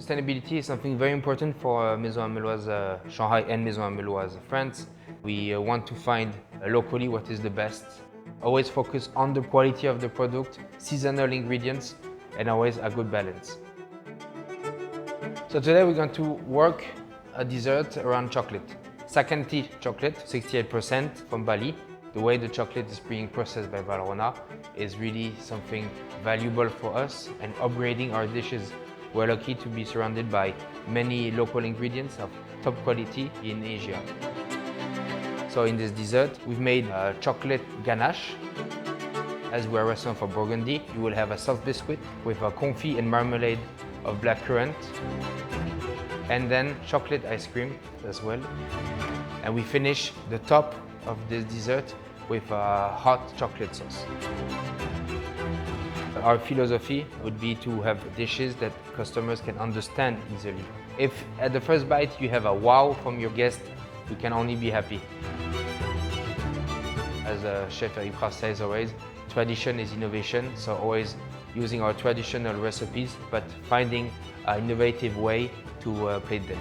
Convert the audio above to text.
Sustainability is something very important for Maison Améloise Shanghai and Maison Améloise France. We want to find locally what is the best. Always focus on the quality of the product, seasonal ingredients, and always a good balance. So today we're going to work a dessert around chocolate. Sakanti chocolate, 68% from Bali. The way the chocolate is being processed by Valrhona is really something valuable for us and upgrading our dishes. We're lucky to be surrounded by many local ingredients of top quality in Asia. So in this dessert, we've made a chocolate ganache. As we're a restaurant for Burgundy, you will have a soft biscuit with a confit and marmalade of blackcurrant, and then chocolate ice cream as well. And we finish the top of this dessert with a hot chocolate sauce. Our philosophy would be to have dishes that customers can understand easily. If at the first bite you have a wow from your guest, you can only be happy. As Chef Yann Klein says always, tradition is innovation, so always using our traditional recipes, but finding an innovative way to plate them.